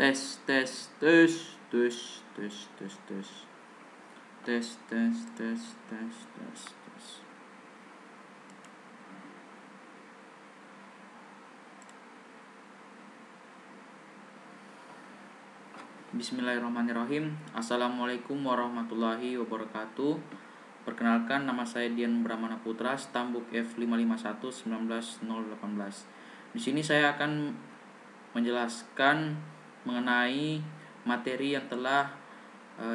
Tes tes tes tes tes tes tes tes tes tes tes tes tes. Bismillahirrahmanirrahim. Assalamualaikum warahmatullahi wabarakatuh. Perkenalkan, nama saya Dian Brahmana Putra, Stambuk F551 19018. Di sini saya akan menjelaskan mengenai materi yang telah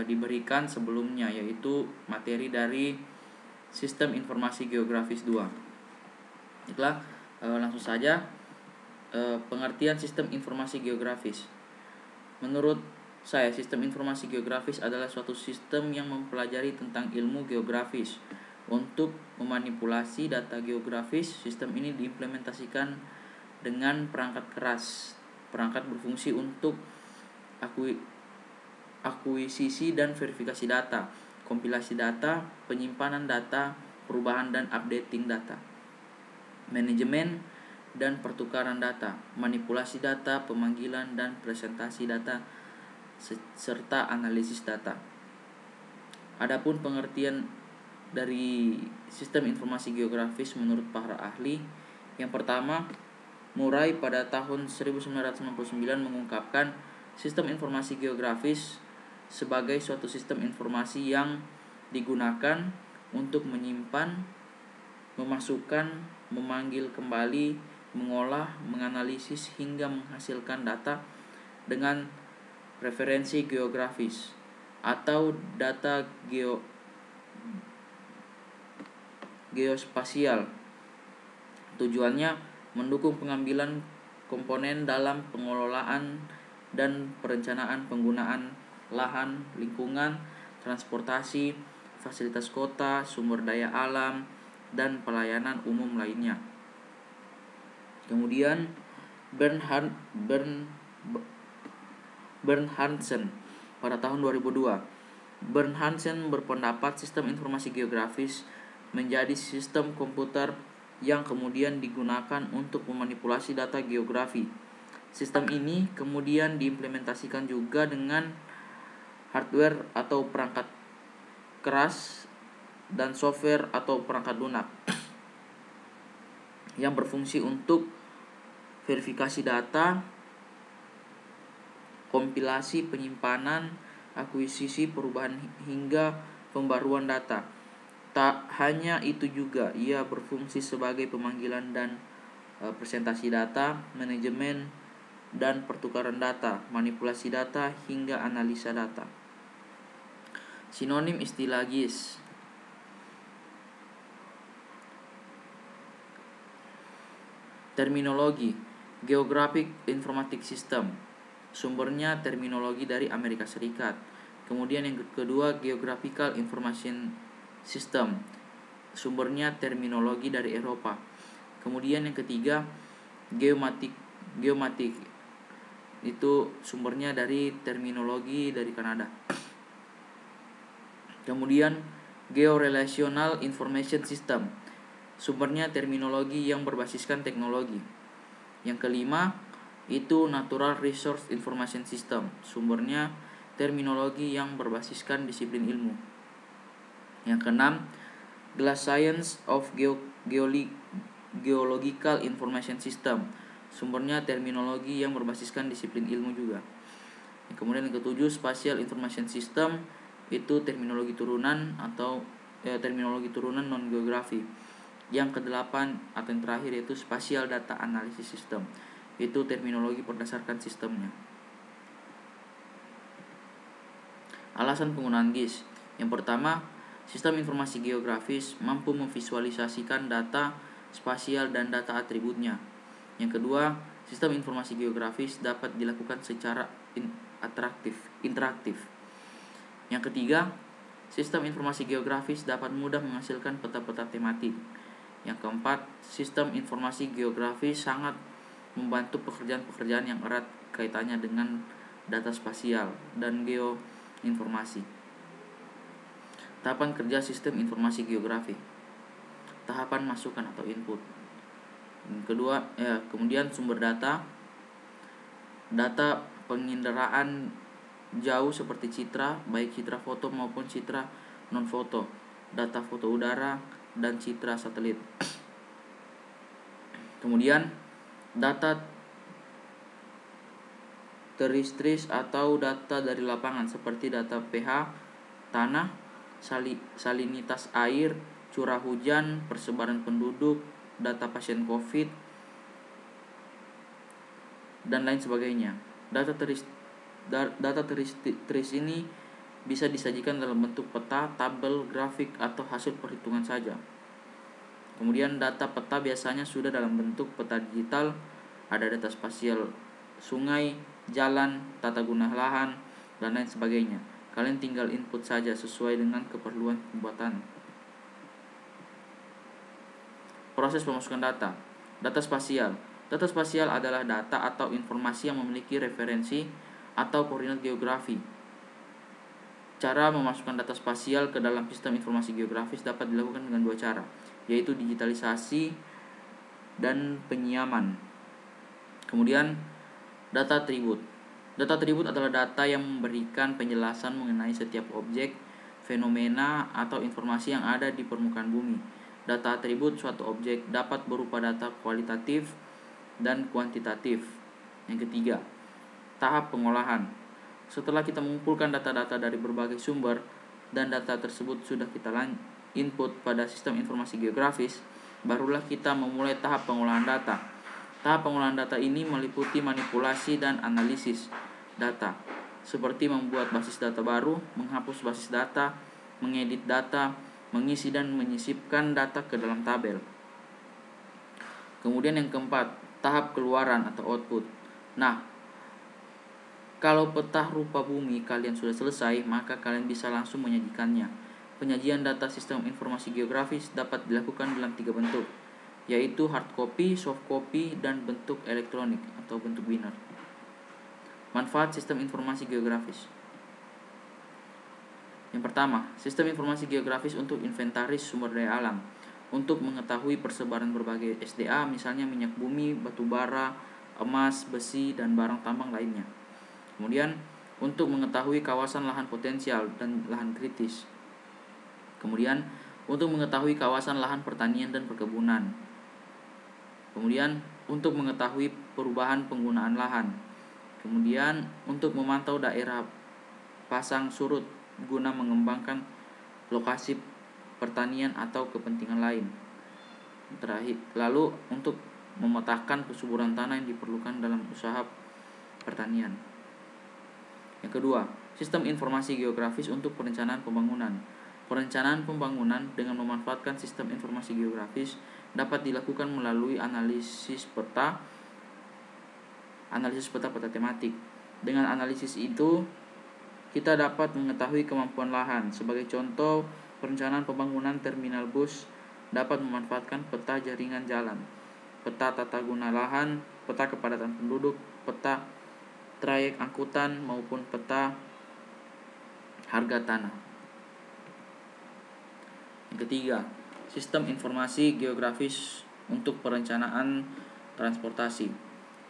diberikan sebelumnya, yaitu materi dari Sistem Informasi Geografis 2. Baiklah, langsung saja. Pengertian Sistem Informasi Geografis. Menurut saya, sistem informasi geografis adalah suatu sistem yang mempelajari tentang ilmu geografis. Untuk memanipulasi data geografis, sistem ini diimplementasikan dengan perangkat keras. Perangkat berfungsi untuk akuisisi dan verifikasi data, kompilasi data, penyimpanan data, perubahan dan updating data, manajemen dan pertukaran data, manipulasi data, pemanggilan dan presentasi data, serta analisis data. Adapun pengertian dari sistem informasi geografis menurut para ahli, yang pertama, Murray pada tahun 1999 mengungkapkan sistem informasi geografis sebagai suatu sistem informasi yang digunakan untuk menyimpan, memasukkan, memanggil kembali, mengolah, menganalisis hingga menghasilkan data dengan referensi geografis atau data geospasial. Tujuannya mendukung pengambilan komponen dalam pengelolaan dan perencanaan penggunaan lahan, lingkungan, transportasi, fasilitas kota, sumber daya alam, dan pelayanan umum lainnya. Kemudian Bernd Hansen pada tahun 2002. Bernd Hansen berpendapat sistem informasi geografis menjadi sistem komputer yang kemudian digunakan untuk memanipulasi data geografi. Sistem ini kemudian diimplementasikan juga dengan hardware atau perangkat keras dan software atau perangkat lunak yang berfungsi untuk verifikasi data, kompilasi, penyimpanan, akuisisi, perubahan hingga pembaruan data. Tak hanya itu juga, ia berfungsi sebagai pemanggilan dan presentasi data, manajemen dan pertukaran data, manipulasi data hingga analisa data. Sinonim istilah GIS. Terminologi: Geographic Information System. Sumbernya terminologi dari Amerika Serikat. Kemudian yang kedua, Geographical Information System. Sumbernya terminologi dari Eropa. Kemudian yang ketiga, Geomatic. Itu sumbernya dari terminologi dari Kanada. Kemudian Georelational Information System. Sumbernya terminologi yang berbasiskan teknologi. Yang kelima itu Natural Resource Information System. Sumbernya terminologi yang berbasiskan disiplin ilmu. Yang keenam, Glass Science of Geological Information System. Sumbernya terminologi yang berbasiskan disiplin ilmu juga. Kemudian yang ketujuh, Spatial Information System. Itu terminologi turunan atau terminologi turunan non-geografi. Yang kedelapan atau yang terakhir yaitu Spatial Data Analysis System. Itu terminologi berdasarkan sistemnya. Alasan penggunaan GIS. Yang pertama, sistem informasi geografis mampu memvisualisasikan data spasial dan data atributnya. Yang kedua, sistem informasi geografis dapat dilakukan secara interaktif. Yang ketiga, sistem informasi geografis dapat mudah menghasilkan peta-peta tematik. Yang keempat, sistem informasi geografis sangat membantu pekerjaan-pekerjaan yang erat kaitannya dengan data spasial dan geoinformasi. Tahapan kerja sistem informasi geografi. Tahapan masukan atau input. Kemudian sumber data. Data penginderaan jauh seperti citra, baik citra foto maupun citra non-foto, data foto udara, dan citra satelit. Kemudian data teristris atau data dari lapangan seperti data pH tanah, salinitas air, curah hujan, persebaran penduduk, data pasien COVID, dan lain sebagainya. Data teristris ini bisa disajikan dalam bentuk peta, tabel, grafik, atau hasil perhitungan saja. Kemudian data peta biasanya sudah dalam bentuk peta digital, ada data spasial sungai, jalan, tata guna lahan, dan lain sebagainya. Kalian tinggal input saja sesuai dengan keperluan pembuatan. Proses pemasukan data. Data spasial. Data spasial adalah data atau informasi yang memiliki referensi atau koordinat geografi. Cara memasukkan data spasial ke dalam sistem informasi geografis dapat dilakukan dengan dua cara, yaitu digitalisasi dan penyiaman. Kemudian data atribut. Data atribut adalah data yang memberikan penjelasan mengenai setiap objek, fenomena, atau informasi yang ada di permukaan bumi. Data atribut suatu objek dapat berupa data kualitatif dan kuantitatif. Yang ketiga, tahap pengolahan. Setelah kita mengumpulkan data-data dari berbagai sumber dan data tersebut sudah kita input pada sistem informasi geografis, barulah kita memulai tahap pengolahan data. Tahap pengolahan data ini meliputi manipulasi dan analisis data, seperti membuat basis data baru, menghapus basis data, mengedit data, mengisi dan menyisipkan data ke dalam tabel. Kemudian yang keempat, tahap keluaran atau output. Nah, kalau peta rupa bumi kalian sudah selesai, maka kalian bisa langsung menyajikannya. Penyajian data sistem informasi geografis dapat dilakukan dalam 3 bentuk, yaitu hard copy, soft copy, dan bentuk elektronik atau bentuk binary. Manfaat sistem informasi geografis. Yang pertama, sistem informasi geografis untuk inventaris sumber daya alam, untuk mengetahui persebaran berbagai SDA, misalnya minyak bumi, batu bara, emas, besi, dan barang tambang lainnya. Kemudian, untuk mengetahui kawasan lahan potensial dan lahan kritis. Kemudian, untuk mengetahui kawasan lahan pertanian dan perkebunan. Kemudian, untuk mengetahui perubahan penggunaan lahan. Kemudian, untuk memantau daerah pasang surut guna mengembangkan lokasi pertanian atau kepentingan lain. Terakhir, lalu untuk memetakan kesuburan tanah yang diperlukan dalam usaha pertanian. Yang kedua, sistem informasi geografis untuk perencanaan pembangunan. Perencanaan pembangunan dengan memanfaatkan sistem informasi geografis dapat dilakukan melalui analisis peta tematik. Dengan analisis itu, kita dapat mengetahui kemampuan lahan. Sebagai contoh, perencanaan pembangunan terminal bus dapat memanfaatkan peta jaringan jalan, peta tata guna lahan, peta kepadatan penduduk, peta trayek angkutan, maupun peta harga tanah. Yang ketiga, sistem informasi geografis untuk perencanaan transportasi.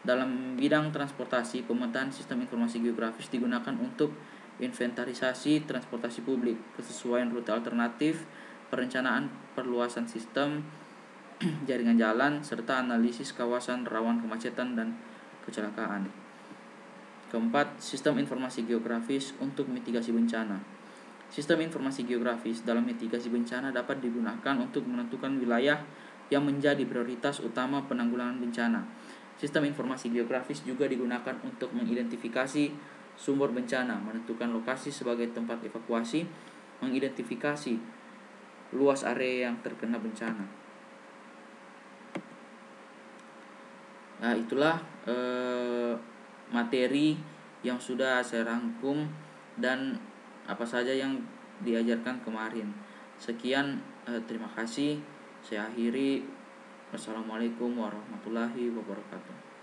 Dalam bidang transportasi, pemetaan sistem informasi geografis digunakan untuk inventarisasi transportasi publik, kesesuaian rute alternatif, perencanaan perluasan sistem jaringan jalan, serta analisis kawasan rawan kemacetan dan kecelakaan. Keempat, sistem informasi geografis untuk mitigasi bencana. Sistem informasi geografis dalam mitigasi bencana dapat digunakan untuk menentukan wilayah yang menjadi prioritas utama penanggulangan bencana. Sistem informasi geografis juga digunakan untuk mengidentifikasi sumber bencana, menentukan lokasi sebagai tempat evakuasi, mengidentifikasi luas area yang terkena bencana. Nah, itulah materi yang sudah saya rangkum dan apa saja yang diajarkan kemarin. Sekian, terima kasih. Saya akhiri. Wassalamualaikum warahmatullahi wabarakatuh.